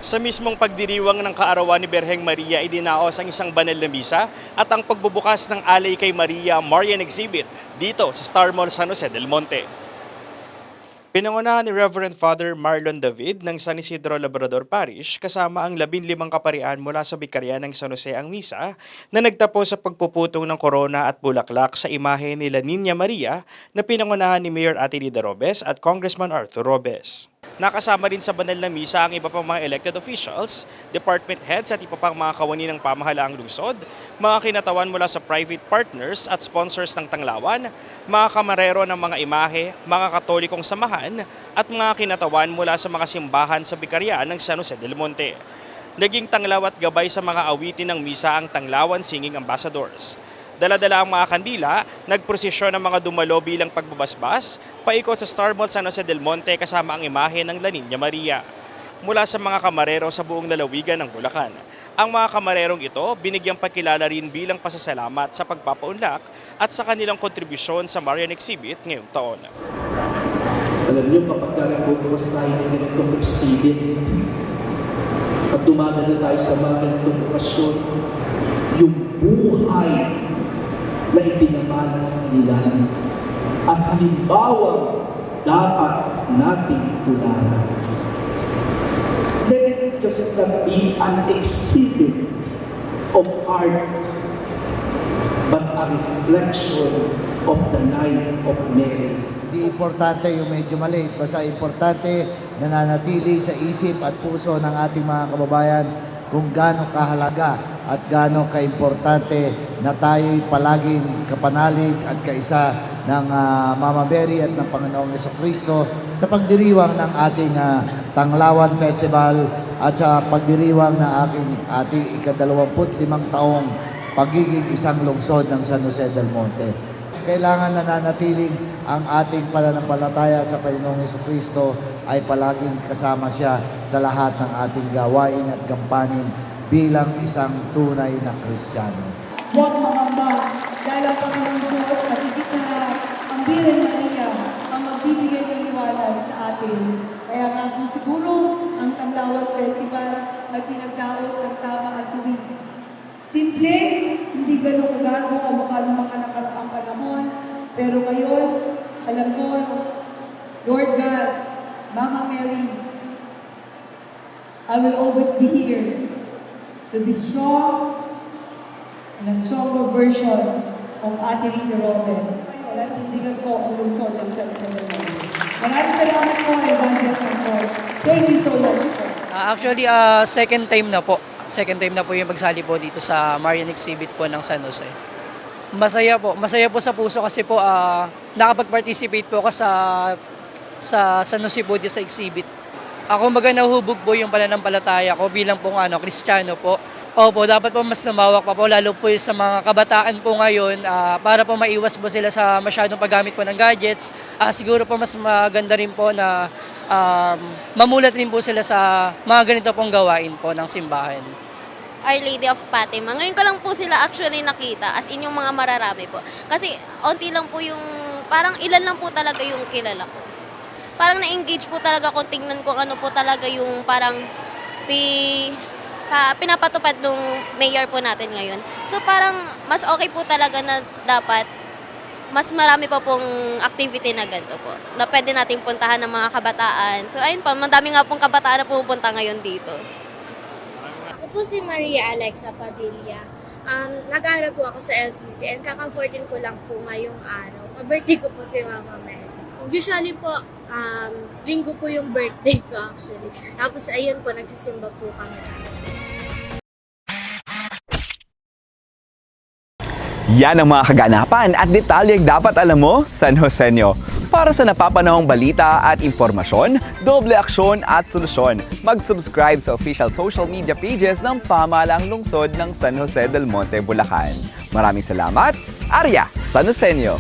Sa mismong pagdiriwang ng kaarawan ni Berheng Maria, idinaos ang isang banal na misa at ang pagbubukas ng Alay kay Maria Marian Exhibit dito sa Star Mall San Jose del Monte. Pinangunahan ni Reverend Father Marlon David ng San Isidro Labrador Parish kasama ang 15 kaparian mula sa Bikarya ng San Jose ang misa na nagtapos sa pagpuputong ng korona at bulaklak sa imahe ni La Niña Maria na pinangunahan ni Mayor Atenida Robes at Congressman Arthur Robes. Nakasama rin sa banal na misa ang iba pang mga elected officials, department heads at iba pang mga kawani ng pamahalaang lungsod, mga kinatawan mula sa private partners at sponsors ng Tanglawan, mga kamarero ng mga imahe, mga katolikong samahan at mga kinatawan mula sa mga simbahan sa Bikarya ng San Jose del Monte. Naging tanglaw at gabay sa mga awitin ng misa ang Tanglawan Singing Ambassadors. Dala-dala ang mga kandila, nagprosesyon ng mga dumalo bilang pagbabasbas, paikot sa Star Mall San Jose del Monte kasama ang imahe ng La Niña Maria. Mula sa mga kamarero sa buong lalawigan ng Bulacan, ang mga kamarerong ito binigyang pagkilala rin bilang pasasalamat sa pagpapaunlak at sa kanilang kontribusyon sa Marian Exhibit ngayong taon. Alam niyo, kapag nagbubukas tayo ng ganitong exhibit at dumadala tayo sa mga ganitong okasyon, yung buhay na ipinamalas nila at halimbawa dapat nating tularan. Let it just not be an exhibit of art, but a reflection of the life of Mary. Hindi importante yung medyo maliit, basta importante nananatili sa isip at puso ng ating mga kababayan kung gaano kahalaga at gaano kaimportante na tayo'y palaging kapanalig at kaisa ng Mama Mary at ng Panginoong Jesucristo sa pagdiriwang ng ating Tanglawan Festival at sa pagdiriwang ng ating ika-25 taong pagiging isang lungsod ng San Jose del Monte. Kailangan nananatiling ang ating pananampalataya sa Panginoong Jesucristo ay palaging kasama siya sa lahat ng ating gawain at gampanin bilang isang tunay na Kristiyano. Huwag mangamba dahil ang Panginoong Diyos at higit na lahat, ang Birhen Maria ang magbibigay ng liwanag sa atin. Kaya nga kung siguro ang Tanglawan Festival ay pinagdaos ng tama at tuwid. Simple, hindi ganun kagago ang mukha ng mga nakaraang panahon. Pero ngayon, alam ko, Lord God, Mama Mary, I will always be here to be strong and a stronger version of Ate Rina Robes. Walang tindigan ko ang lungsod ng San Jose del Monte. Maraming salamat po, Evangelist Lord. Thank you so much po. Actually, second time na po. Second time na po yung pagsali po dito sa Marian Exhibit po ng San Jose. Masaya po. Masaya po sa puso kasi po nakapag-participate po ako sa San Jose po dito sa exhibit. Ako nahuhubog po yung pananampalataya ko bilang po Kristiyano po. Opo, dapat po mas lumawak pa po, lalo po sa mga kabataan po ngayon para po maiwas po sila sa masyadong paggamit po ng gadgets. Siguro po mas maganda rin po na mamulat rin po sila sa mga ganito pong gawain po ng simbahan. Our Lady of Fatima. Ngayon ko lang po sila actually nakita, as in yung mga mararami po. Kasi onti lang po yung, parang ilan lang po talaga yung kilala ko. Parang na-engage po talaga kung tingnan kung ano po talaga yung parang pinapatupad nung mayor po natin ngayon. So parang mas okay po talaga na dapat mas marami pa pong activity na ganito po, na pwede nating puntahan ng mga kabataan. So ayun po, madami nga pong kabataan na pumupunta ngayon dito. Ako po si Maria Alexa Padilla. Nag-aaral po ako sa LCC and kaka-14 ko lang po ngayong araw. Birthday ko po si Mama Mary. Usually po, linggo po yung birthday ko actually. Tapos ayun po, nagsisimba po kami. Yan ang mga kaganapan at detalyeng dapat alam mo, San Joseño. Para sa napapanahong balita at impormasyon, doble aksyon at solusyon, mag-subscribe sa official social media pages ng Pamahalaang Lungsod ng San Jose del Monte, Bulacan. Maraming salamat, Arya San Joseño.